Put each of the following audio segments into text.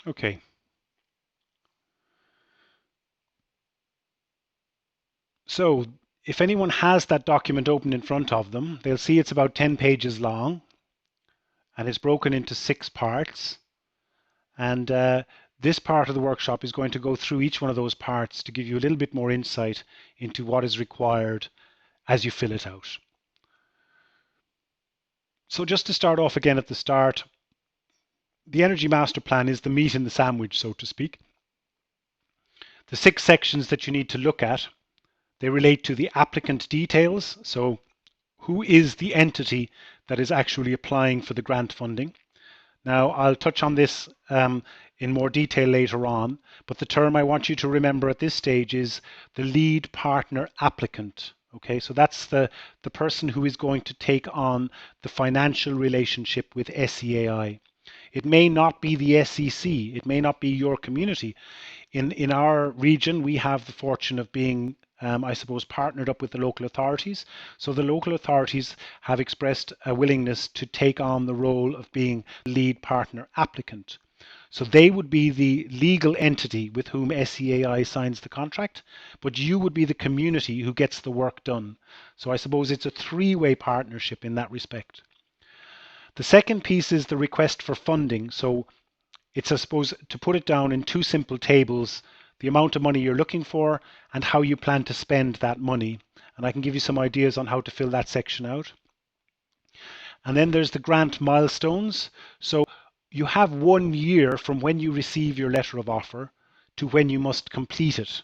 Okay. So if anyone has that document open in front of them, they'll see it's about 10 pages long and it's broken into 6 parts. And this part of the workshop is going to go through each one of those parts to give you a little bit more insight into what is required as you fill it out. So just to start off again at the start, the Energy Master Plan is the meat in the sandwich, so to speak. The 6 sections that you need to look at, they relate to the applicant details. So who is the entity that is actually applying for the grant funding? Now, I'll touch on this in more detail later on, but the term I want you to remember at this stage is the lead partner applicant. Okay, so that's the person who is going to take on the financial relationship with SEAI. It may not be the SEC, it may not be your community. In our region, we have the fortune of being, I suppose, partnered up with the local authorities. So the local authorities have expressed a willingness to take on the role of being lead partner applicant. So they would be the legal entity with whom SEAI signs the contract, but you would be the community who gets the work done. So I suppose it's a three-way partnership in that respect. The second piece is the request for funding. So it's, I suppose, to put it down in 2 simple tables, the amount of money you're looking for and how you plan to spend that money. And I can give you some ideas on how to fill that section out. And then there's the grant milestones. So you have 1 year from when you receive your letter of offer to when you must complete it.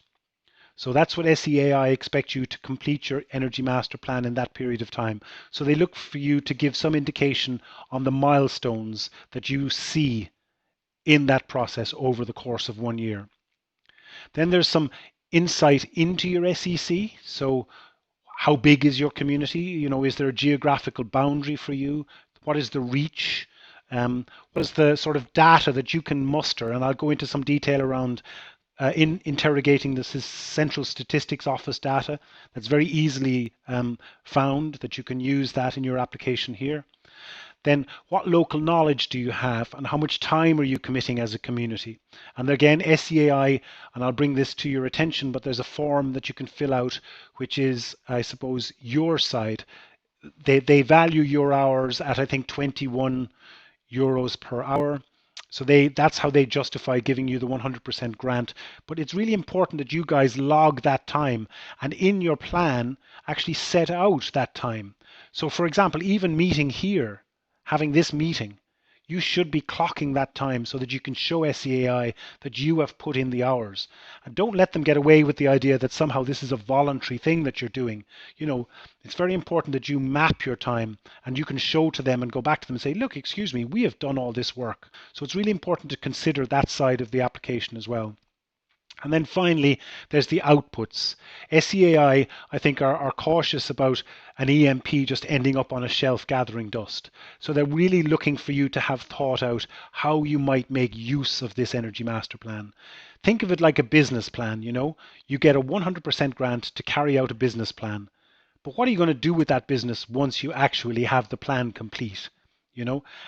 So that's what SEAI expects you to complete your Energy Master Plan in that period of time. So they look for you to give some indication on the milestones that you see in that process over the course of 1 year. Then there's some insight into your SEC. So how big is your community? Is there a geographical boundary for you? What is the reach? What is the sort of data that you can muster? And I'll go into some detail around in interrogating the Central Statistics Office data. That's very easily found, that you can use that in your application here. Then what local knowledge do you have and how much time are you committing as a community? And again, SEAI, and I'll bring this to your attention, but there's a form that you can fill out, which is, I suppose, your side. They value your hours at, I think, 21 euros per hour. So that's how they justify giving you the 100% grant. But it's really important that you guys log that time and in your plan actually set out that time. So for example, even meeting here, having this meeting, you should be clocking that time so that you can show SEAI that you have put in the hours. And don't let them get away with the idea that somehow this is a voluntary thing that you're doing. It's very important that you map your time and you can show to them and go back to them and say, look, excuse me, we have done all this work. So it's really important to consider that side of the application as well. And then finally, there's the outputs. SEAI, I think, are cautious about an EMP just ending up on a shelf gathering dust. So they're really looking for you to have thought out how you might make use of this Energy Master Plan. Think of it like a business plan, You get a 100% grant to carry out a business plan. But what are you going to do with that business once you actually have the plan complete?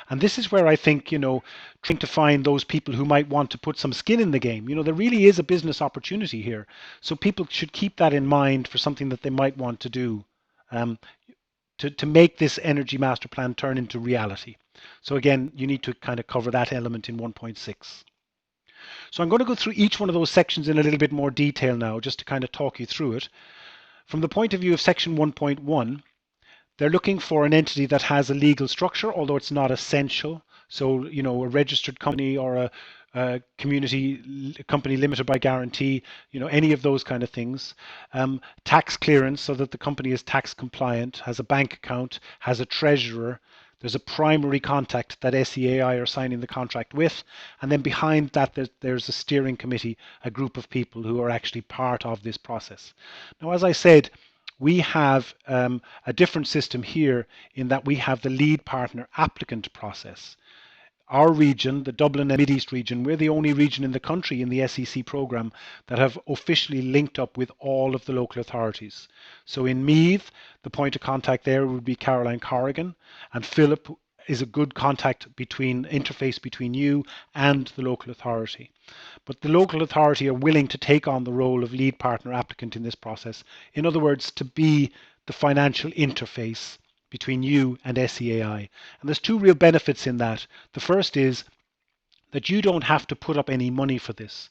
And this is where I think, trying to find those people who might want to put some skin in the game. There really is a business opportunity here. So people should keep that in mind for something that they might want to do um, to make this Energy Master Plan turn into reality. So again, you need to kind of cover that element in 1.6. So I'm going to go through each one of those sections in a little bit more detail now, just to kind of talk you through it. From the point of view of section 1.1, they're looking for an entity that has a legal structure, although it's not essential. So, a registered company or a community company limited by guarantee, any of those kind of things. Tax clearance, so that the company is tax compliant, has a bank account, has a treasurer. There's a primary contact that SEAI are signing the contract with. And then behind that, there's a steering committee, a group of people who are actually part of this process. Now, as I said, we have a different system here in that we have the lead partner applicant process. Our region, the Dublin and Mideast region, we're the only region in the country in the SEC program that have officially linked up with all of the local authorities. So in Meath, the point of contact there would be Caroline Corrigan, and Philip is a good contact between interface between you and the local authority. But the local authority are willing to take on the role of lead partner applicant in this process. In other words, to be the financial interface between you and SEAI. And there's two real benefits in that. The first is that you don't have to put up any money for this.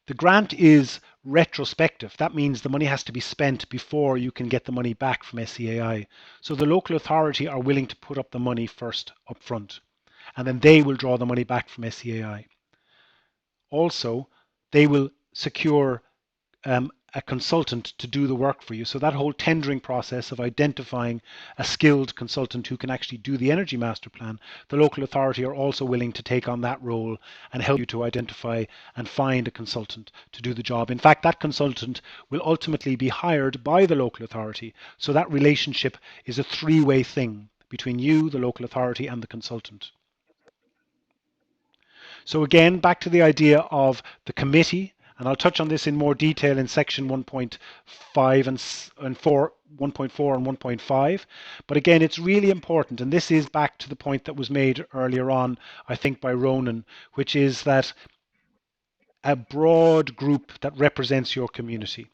The grant is retrospective. That means the money has to be spent before you can get the money back from SEAI. So the local authority are willing to put up the money first up front, and then they will draw the money back from SEAI. Also, they will secure a consultant to do the work for you. So that whole tendering process of identifying a skilled consultant who can actually do the energy master plan, the local authority are also willing to take on that role and help you to identify and find a consultant to do the job. In fact, that consultant will ultimately be hired by the local authority. So that relationship is a three-way thing between you, the local authority, and the consultant. So again, back to the idea of the committee, and I'll touch on this in more detail in section 1.5 and 4, 1.4 and 1.5. But again, it's really important, and this is back to the point that was made earlier on, I think by Ronan, which is that a broad group that represents your community.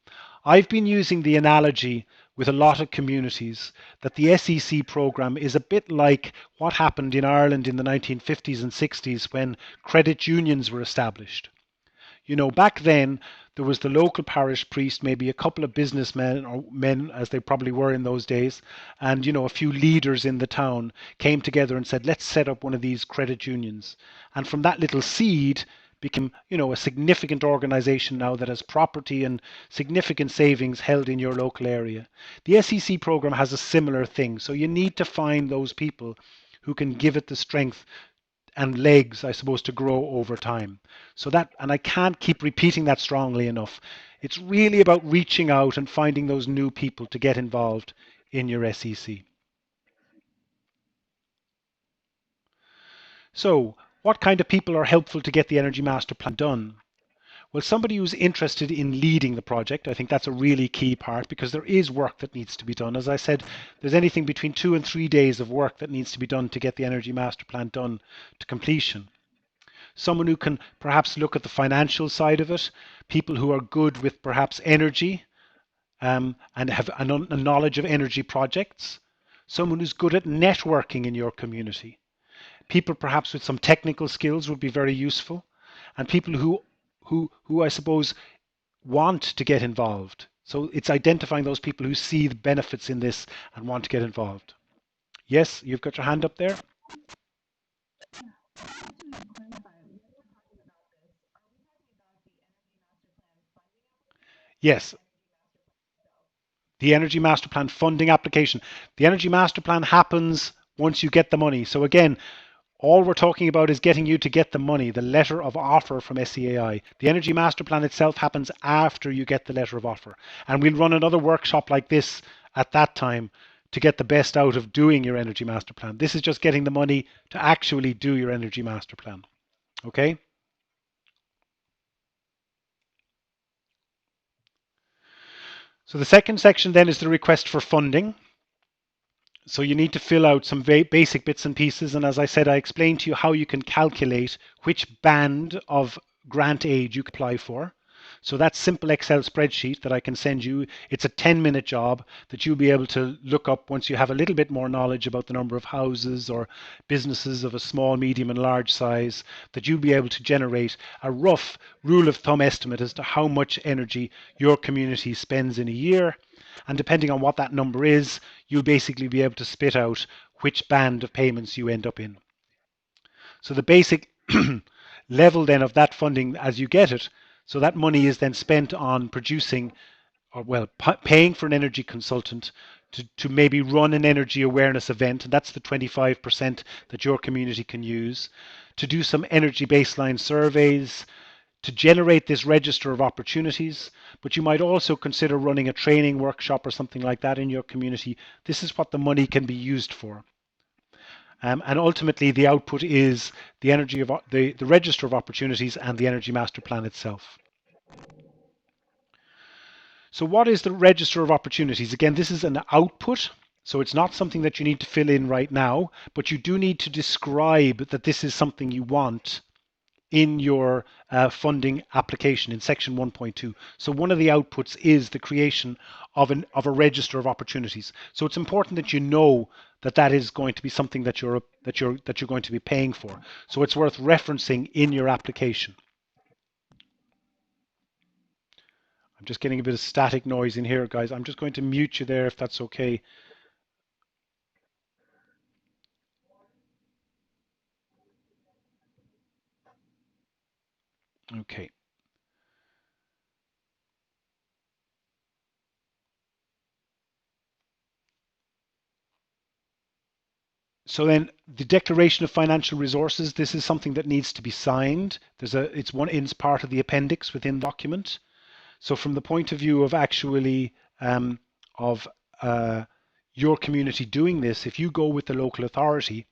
I've been using the analogy with a lot of communities that the SEC program is a bit like what happened in Ireland in the 1950s and 60s when credit unions were established. You know, back then there was the local parish priest, maybe a couple of businessmen or men, as they probably were in those days, and you know, a few leaders in the town came together and said, let's set up one of these credit unions. And from that little seed became, you know, a significant organization now that has property and significant savings held in your local area. The SEC program has a similar thing. So you need to find those people who can give it the strength and legs, I suppose, to grow over time. So that, and I can't keep repeating that strongly enough. It's really about reaching out and finding those new people to get involved in your SEC. So, what kind of people are helpful to get the Energy Master Plan done? Well, somebody who's interested in leading the project, I think that's a really key part because there is work that needs to be done. As I said, there's anything between 2 and 3 days of work that needs to be done to get the Energy Master Plan done to completion. Someone who can perhaps look at the financial side of it, people who are good with perhaps energy and have a knowledge of energy projects, someone who's good at networking in your community, people perhaps with some technical skills would be very useful, and people who I suppose want to get involved. So it's identifying those people who see the benefits in this and want to get involved. Yes, you've got your hand up there. Yes, the Energy Master Plan funding application. The Energy Master Plan happens once you get the money. So again, all we're talking about is getting you to get the money, the letter of offer from SEAI. The Energy Master Plan itself happens after you get the letter of offer. And we'll run another workshop like this at that time to get the best out of doing your Energy Master Plan. This is just getting the money to actually do your Energy Master Plan. Okay? So the second section then is the request for funding. So you need to fill out some basic bits and pieces. And as I said, I explained to you how you can calculate which band of grant aid you can apply for. So that simple Excel spreadsheet that I can send you, it's a 10-minute job that you'll be able to look up once you have a little bit more knowledge about the number of houses or businesses of a small, medium and large size, that you'll be able to generate a rough rule of thumb estimate as to how much energy your community spends in a year. And depending on what that number is, you'll basically be able to spit out which band of payments you end up in. So the basic level then of that funding as you get it, so that money is then spent on producing or well paying for an energy consultant to maybe run an energy awareness event, and that's the 25% that your community can use, to do some energy baseline surveys, to generate this register of opportunities, but you might also consider running a training workshop or something like that in your community. This is what the money can be used for. And ultimately, the output is the energy of the register of opportunities and the energy master plan itself. So what is the register of opportunities? Again, this is an output. So it's not something that you need to fill in right now, but you do need to describe that this is something you want in your funding application in section 1.2. So one of the outputs is the creation of a register of opportunities. So it's important that you know that that is going to be something that you're going to be paying for. So it's worth referencing in your application. I'm just getting a bit of static noise in here, guys. I'm just going to mute you there if that's okay. Okay. So then the declaration of financial resources, this is something that needs to be signed. It's part of the appendix within the document. So from the point of view of actually of your community doing this, if you go with the local authority,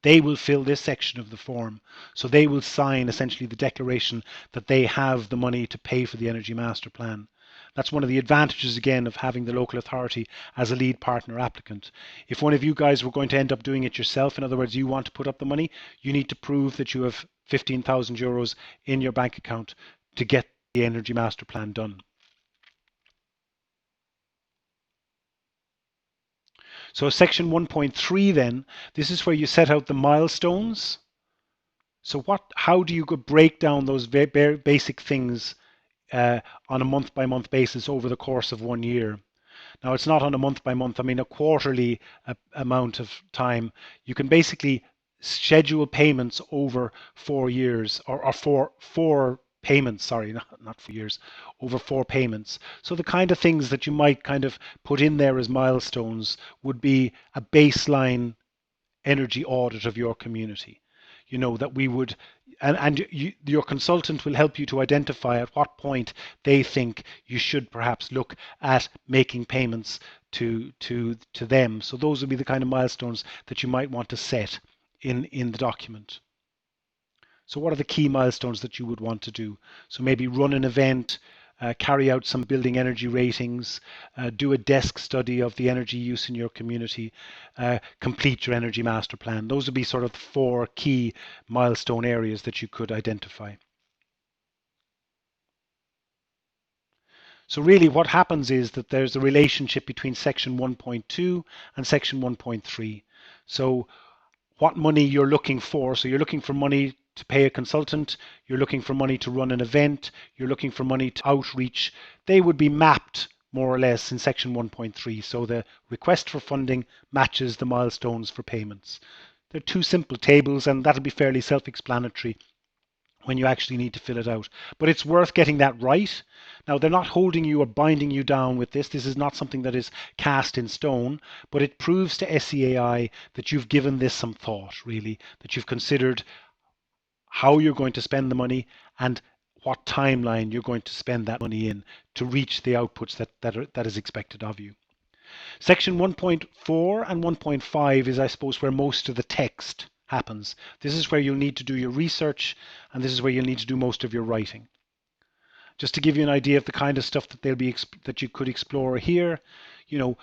they will fill this section of the form. So they will sign essentially the declaration that they have the money to pay for the Energy Master Plan. That's one of the advantages, again, of having the local authority as a lead partner applicant. If one of you guys were going to end up doing it yourself, in other words, you want to put up the money, you need to prove that you have 15,000 euros in your bank account to get the Energy Master Plan done. So section 1.3 then, this is where you set out the milestones. So how do you break down those very basic things on a month-by-month basis over the course of 1 year? Now, it's not on a month-by-month, I mean a quarterly amount of time. You can basically schedule payments over 4 years, or four payments, sorry, not 4 years, over 4 payments. So the kind of things that you might kind of put in there as milestones would be a baseline energy audit of your community. You know, that we would, your consultant will help you to identify at what point they think you should perhaps look at making payments to them. So those would be the kind of milestones that you might want to set in the document. So what are the key milestones that you would want to do? So maybe run an event, carry out some building energy ratings, do a desk study of the energy use in your community, complete your energy master plan. Those would be sort of 4 key milestone areas that you could identify. So really what happens is that there's a relationship between section 1.2 and section 1.3. So what money you're looking for. So you're looking for money to pay a consultant, you're looking for money to run an event, you're looking for money to outreach. They would be mapped more or less in section 1.3. So the request for funding matches the milestones for payments. They're 2 simple tables, and that'll be fairly self-explanatory when you actually need to fill it out. But it's worth getting that right. Now, they're not holding you or binding you down with this. This is not something that is cast in stone, but it proves to SEAI that you've given this some thought, really, that you've considered how you're going to spend the money and what timeline you're going to spend that money in to reach the outputs that is expected of you. Section 1.4 and 1.5 is, I suppose, where most of the text happens. This is where you'll need to do your research, and this is where you'll need to do most of your writing. Just to give you an idea of the kind of stuff that you could explore here, you know,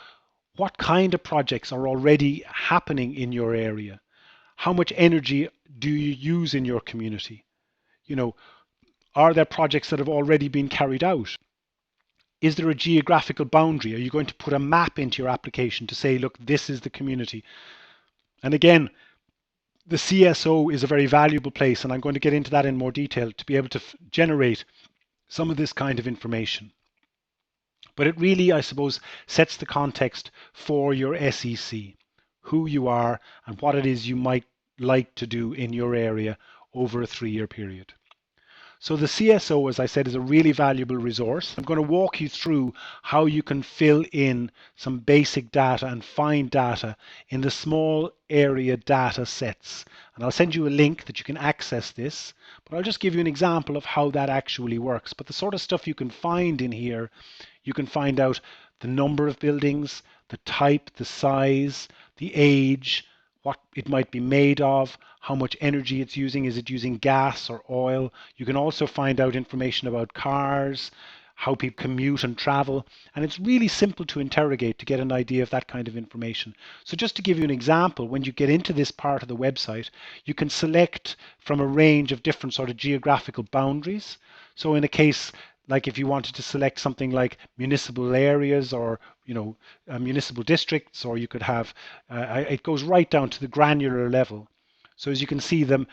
what kind of projects are already happening in your area? How much energy do you use in your community? You know, are there projects that have already been carried out? Is there a geographical boundary? Are you going to put a map into your application to say, look, this is the community? And again, the CSO is a very valuable place, and I'm going to get into that in more detail to be able to generate some of this kind of information. But it really, I suppose, sets the context for your SEC, who you are and what it is you might like to do in your area over a 3-year period. So the CSO, as I said, is a really valuable resource. I'm going to walk you through how you can fill in some basic data and find data in the small area data sets. And I'll send you a link that you can access this, but I'll just give you an example of how that actually works. But the sort of stuff you can find in here, you can find out the number of buildings, the type, the size, the age, what it might be made of, how much energy it's using, is it using gas or oil. You can also find out information about cars, how people commute and travel. And it's really simple to interrogate to get an idea of that kind of information. So just to give you an example, when you get into this part of the website, you can select from a range of different sort of geographical boundaries. So in a case like if you wanted to select something like municipal areas or municipal districts, or you could have it goes right down to the granular level. So as you can see, the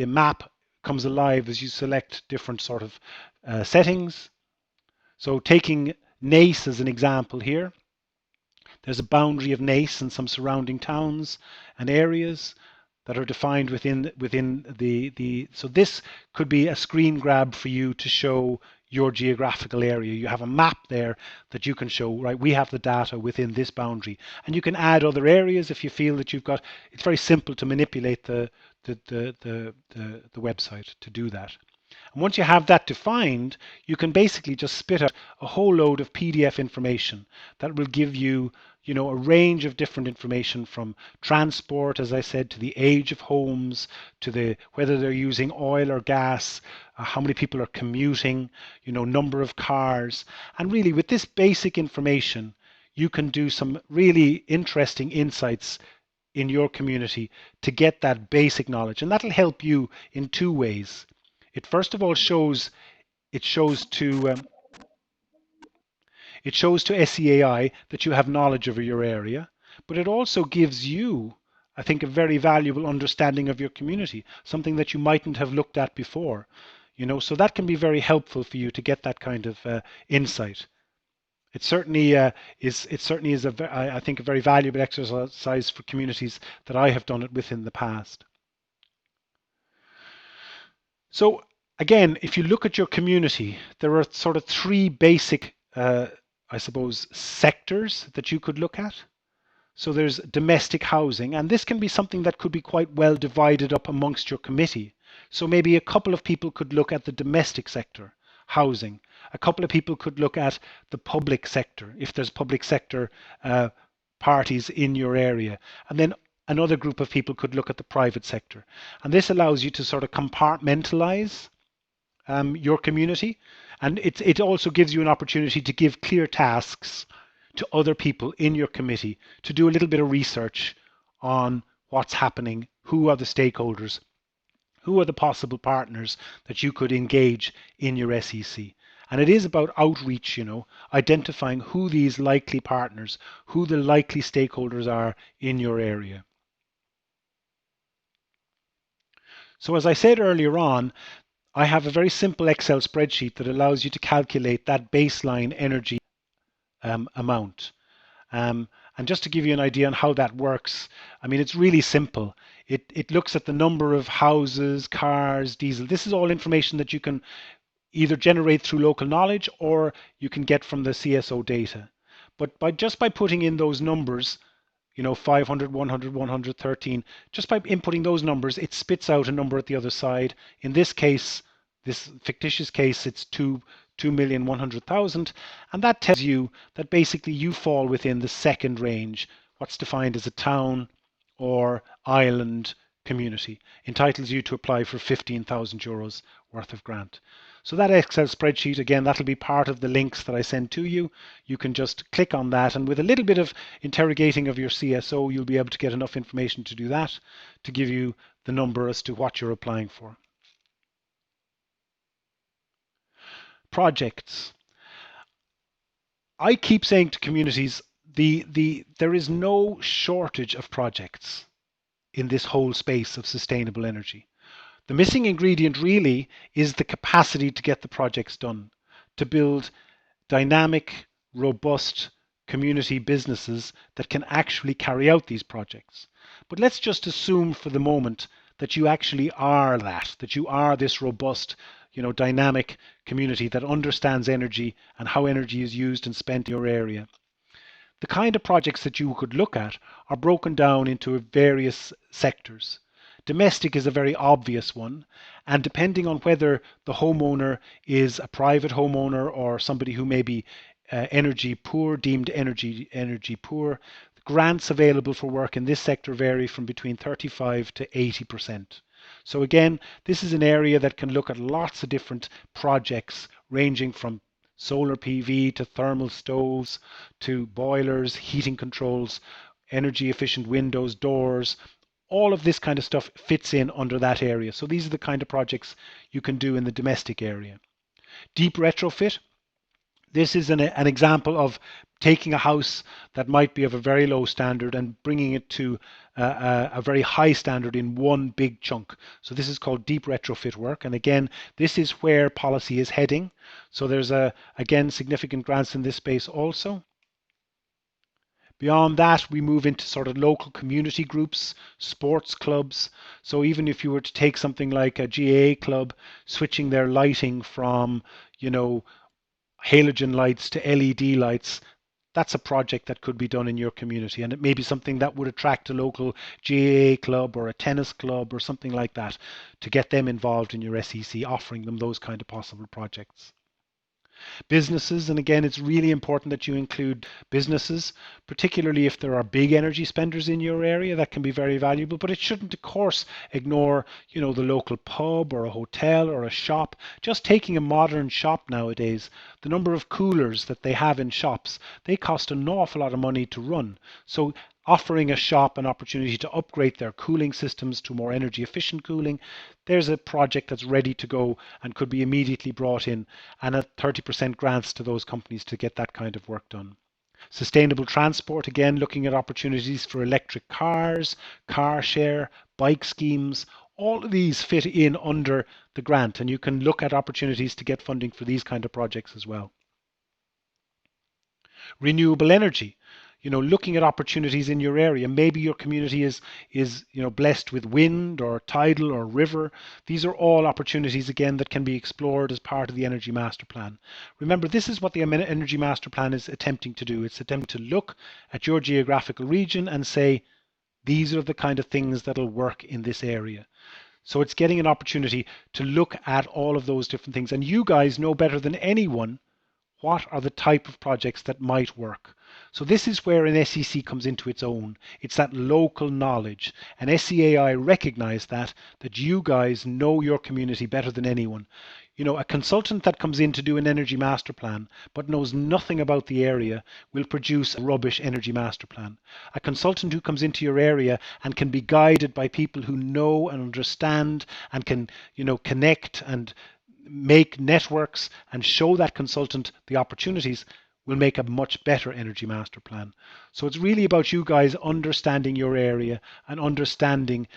map comes alive as you select different sort of settings. So taking Naas as an example here, there's a boundary of Naas and some surrounding towns and areas that are defined within the. So this could be a screen grab for you to show your geographical area. You have a map there that you can show, right? We have the data within this boundary, and you can add other areas if you feel that you've got. It's very simple to manipulate the website to do that. And once you have that defined, you can basically just spit out a whole load of PDF information that will give you, a range of different information, from transport, as I said, to the age of homes, to the whether they're using oil or gas, how many people are commuting, number of cars. And really, with this basic information, you can do some really interesting insights in your community to get that basic knowledge. And that'll help you in two ways. It first of all it shows to SEAI that you have knowledge of your area, but it also gives you, I think, a very valuable understanding of your community, something that you mightn't have looked at before. So that can be very helpful for you to get that kind of insight. It certainly is I think a very valuable exercise for communities that I have done it with in the past. So again, if you look at your community, there are sort of three basic, I suppose, sectors that you could look at. So there's domestic housing, and this can be something that could be quite well divided up amongst your committee. So maybe a couple of people could look at the domestic sector, housing. A couple of people could look at the public sector, if there's public sector parties in your area. And then another group of people could look at the private sector. And this allows you to sort of compartmentalize your community. And it also gives you an opportunity to give clear tasks to other people in your committee to do a little bit of research on what's happening, who are the stakeholders, who are the possible partners that you could engage in your SEC. And it is about outreach, identifying who these likely partners, who the likely stakeholders are in your area. So as I said earlier on, I have a very simple Excel spreadsheet that allows you to calculate that baseline energy amount. And just to give you an idea on how that works, I mean, it's really simple. It looks at the number of houses, cars, diesel. This is all information that you can either generate through local knowledge or you can get from the CSO data. But by putting in those numbers, 500, 100, 113, just by inputting those numbers, it spits out a number at the other side. In this case, this fictitious case, it's 2,100,000, and that tells you that basically you fall within the second range, what's defined as a town or island community, entitles you to apply for €15,000 worth of grant. So that Excel spreadsheet, again, that'll be part of the links that I send to you. You can just click on that, and with a little bit of interrogating of your CSO, you'll be able to get enough information to do that, to give you the number as to what you're applying for. Projects. I keep saying to communities, there is no shortage of projects in this whole space of sustainable energy. The missing ingredient really is the capacity to get the projects done, to build dynamic, robust community businesses that can actually carry out these projects. But let's just assume for the moment that you actually are that you are this robust, dynamic community that understands energy and how energy is used and spent in your area. The kind of projects that you could look at are broken down into various sectors. Domestic is a very obvious one, and depending on whether the homeowner is a private homeowner or somebody who may be energy poor, deemed energy poor, grants available for work in this sector vary from between 35 to 80%. So again, this is an area that can look at lots of different projects ranging from solar PV to thermal stoves to boilers, heating controls, energy efficient windows, doors. All of this kind of stuff fits in under that area. So these are the kind of projects you can do in the domestic area. Deep retrofit. This is an example of taking a house that might be of a very low standard and bringing it to a very high standard in one big chunk. So this is called deep retrofit work. And again, this is where policy is heading. So there's again significant grants in this space also. Beyond that, we move into sort of local community groups, sports clubs. So even if you were to take something like a GAA club, switching their lighting from, you know, halogen lights to LED lights, that's a project that could be done in your community. And it may be something that would attract a local GAA club or a tennis club or something like that to get them involved in your SEC, offering them those kind of possible projects. Businesses, and again, it's really important that you include businesses, particularly if there are big energy spenders in your area. That can be very valuable, but it shouldn't, of course, ignore, the local pub or a hotel or a shop. Just taking a modern shop nowadays, the number of coolers that they have in shops, they cost an awful lot of money to run. So offering a shop an opportunity to upgrade their cooling systems to more energy efficient cooling, there's a project that's ready to go and could be immediately brought in, and at 30% grants to those companies to get that kind of work done. Sustainable transport, again, looking at opportunities for electric cars, car share, bike schemes. All of these fit in under the grant, and you can look at opportunities to get funding for these kind of projects as well. Renewable energy, looking at opportunities in your area. Maybe your community is blessed with wind or tidal or river. These are all opportunities again that can be explored as part of the energy master plan. Remember, this is what the energy master plan is attempting to do. It's attempting to look at your geographical region and say, these are the kind of things that'll work in this area. So it's getting an opportunity to look at all of those different things. And you guys know better than anyone what are the type of projects that might work. So this is where an SEC comes into its own. It's that local knowledge. And SEAI recognize that you guys know your community better than anyone. A consultant that comes in to do an energy master plan but knows nothing about the area will produce a rubbish energy master plan. A consultant who comes into your area and can be guided by people who know and understand and can, connect and make networks and show that consultant the opportunities will make a much better energy master plan. So it's really about you guys understanding your area and understanding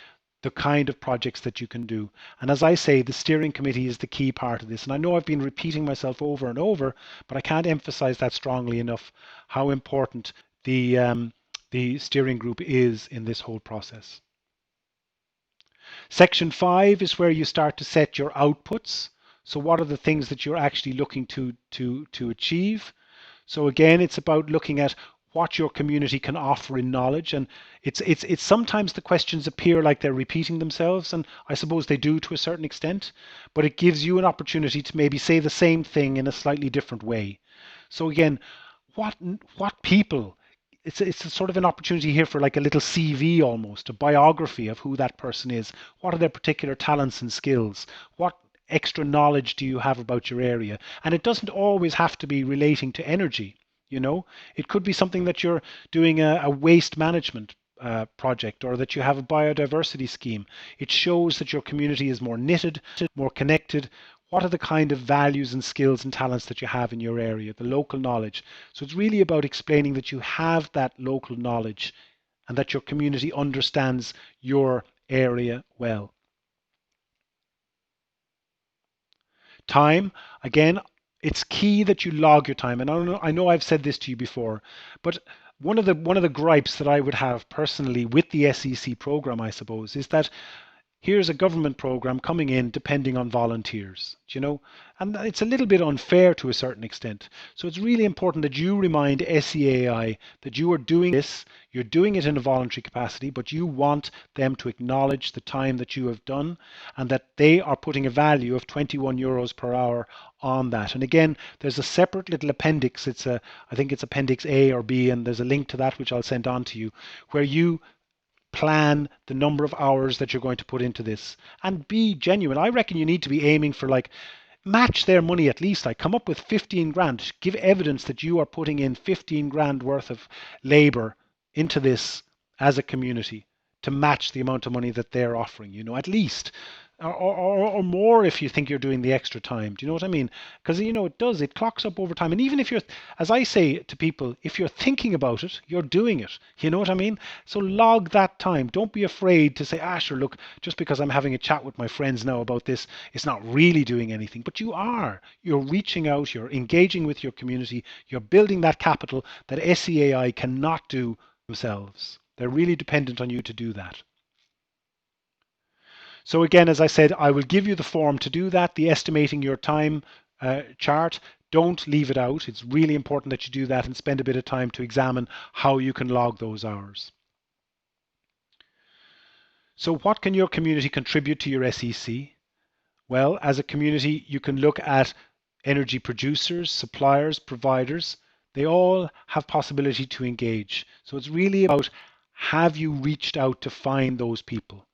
the kind of projects that you can do. And as I say, the steering committee is the key part of this. And I know I've been repeating myself over and over, but I can't emphasize that strongly enough, how important the steering group is in this whole process. Section 5 is where you start to set your outputs. So what are the things that you're actually looking to achieve? So again, it's about looking at what your community can offer in knowledge. And it's sometimes the questions appear like they're repeating themselves, and I suppose they do to a certain extent, but it gives you an opportunity to maybe say the same thing in a slightly different way. So again, what people, it's a sort of an opportunity here for like a little CV, almost a biography of who that person is. What are their particular talents and skills? What extra knowledge do you have about your area? And it doesn't always have to be relating to energy. It could be something that you're doing a waste management project, or that you have a biodiversity scheme. It shows that your community is more knitted, more connected. What are the kind of values and skills and talents that you have in your area, the local knowledge? So it's really about explaining that you have that local knowledge and that your community understands your area well. Time, again, it's key that you log your time. And I know I've said this to you before, but one of the gripes that I would have personally with the SEC program, I suppose, is that here's a government program coming in depending on volunteers, and it's a little bit unfair to a certain extent. So it's really important that you remind SEAI that you are doing this, you're doing it in a voluntary capacity, but you want them to acknowledge the time that you have done and that they are putting a value of 21 euros per hour on that. And again, there's a separate little appendix. I think it's appendix A or B, and there's a link to that which I'll send on to you, where you plan the number of hours that you're going to put into this and be genuine. I reckon you need to be aiming for like match their money at least. Like come up with 15 grand, give evidence that you are putting in 15 grand worth of labor into this as a community to match the amount of money that they're offering, at least. Or more if you think you're doing the extra time. Do you know what I mean? Because, it clocks up over time. And even if you're, as I say to people, if you're thinking about it, you're doing it. You know what I mean? So log that time. Don't be afraid to say, sure, look, just because I'm having a chat with my friends now about this, it's not really doing anything. But you are. You're reaching out, you're engaging with your community, you're building that capital that SEAI cannot do themselves. They're really dependent on you to do that. So again, as I said, I will give you the form to do that, the estimating your time chart. Don't leave it out. It's really important that you do that and spend a bit of time to examine how you can log those hours. So what can your community contribute to your SEC? Well, as a community, you can look at energy producers, suppliers, providers. They all have possibility to engage. So it's really about, have you reached out to find those people?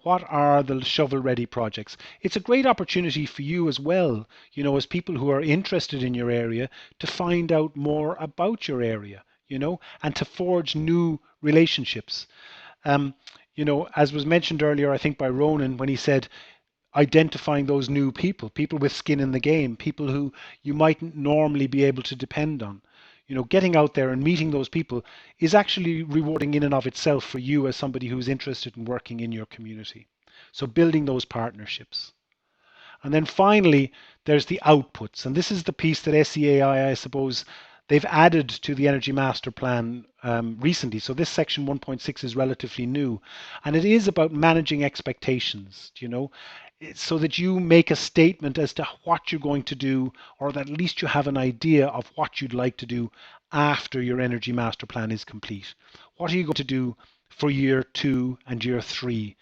What are the shovel-ready projects? It's a great opportunity for you as well, as people who are interested in your area, to find out more about your area, and to forge new relationships. As was mentioned earlier, I think by Ronan, when he said, identifying those new people with skin in the game, people who you mightn't normally be able to depend on. Getting out there and meeting those people is actually rewarding in and of itself for you as somebody who's interested in working in your community. So building those partnerships. And then finally, there's the outputs. And this is the piece that SEAI, I suppose, they've added to the Energy Master Plan recently. So this section 1.6 is relatively new. And it is about managing expectations, so that you make a statement as to what you're going to do, or that at least you have an idea of what you'd like to do after your Energy Master Plan is complete. What are you going to do for year 2 and year 3?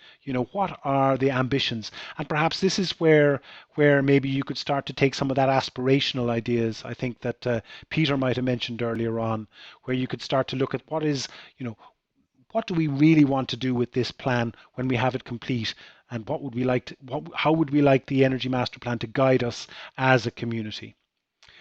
What are the ambitions? And perhaps this is where maybe you could start to take some of that aspirational ideas. I think that Peter might have mentioned earlier on, where you could start to look at what do we really want to do with this plan when we have it complete, and what would we like to, how would we like the Energy Master Plan to guide us as a community?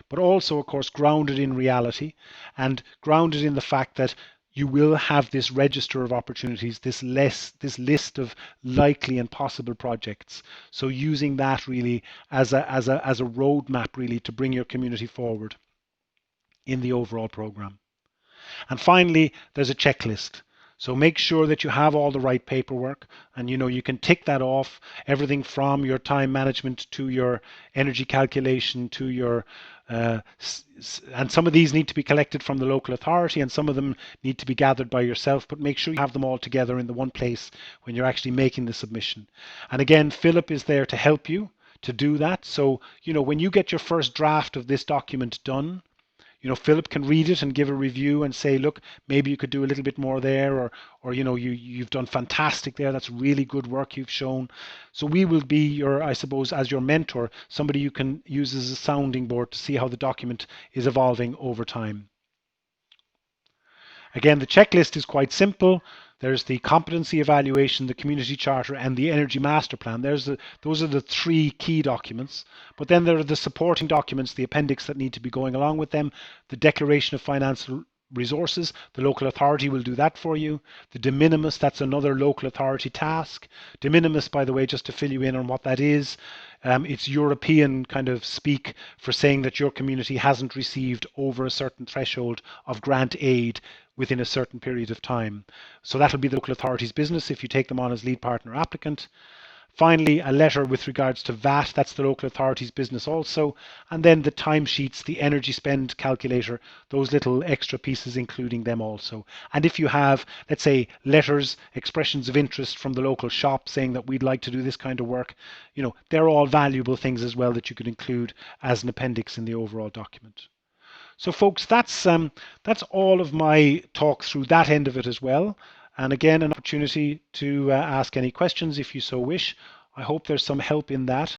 But also, of course, grounded in reality and grounded in the fact that you will have this register of opportunities, this list of likely and possible projects. So using that really as a roadmap really to bring your community forward in the overall program. And finally, there's a checklist. So make sure that you have all the right paperwork, and you can tick that off, everything from your time management to your energy calculation to your and some of these need to be collected from the local authority, and some of them need to be gathered by yourself, but make sure you have them all together in the one place when you're actually making the submission. And again, Philip is there to help you to do that. So when you get your first draft of this document done, Philip can read it and give a review and say, look, maybe you could do a little bit more there, or you've done fantastic there. That's really good work you've shown. So we will be your, I suppose, as your mentor, somebody you can use as a sounding board to see how the document is evolving over time. Again, the checklist is quite simple. There's the competency evaluation, the community charter, and the energy master plan. Those are the 3 key documents. But then there are the supporting documents, the appendix that need to be going along with them, the declaration of financial resources. The local authority will do that for you. The de minimis, that's another local authority task. De minimis, by the way, just to fill you in on what that is, it's European kind of speak for saying that your community hasn't received over a certain threshold of grant aid within a certain period of time. So that'll be the local authority's business if you take them on as lead partner applicant. Finally, a letter with regards to VAT, that's the local authority's business also. And then the timesheets, the energy spend calculator, those little extra pieces, including them also. And if you have, let's say, letters, expressions of interest from the local shop saying that we'd like to do this kind of work, they're all valuable things as well that you could include as an appendix in the overall document. So folks, that's all of my talk through that end of it as well. And again, an opportunity to ask any questions if you so wish. I hope there's some help in that.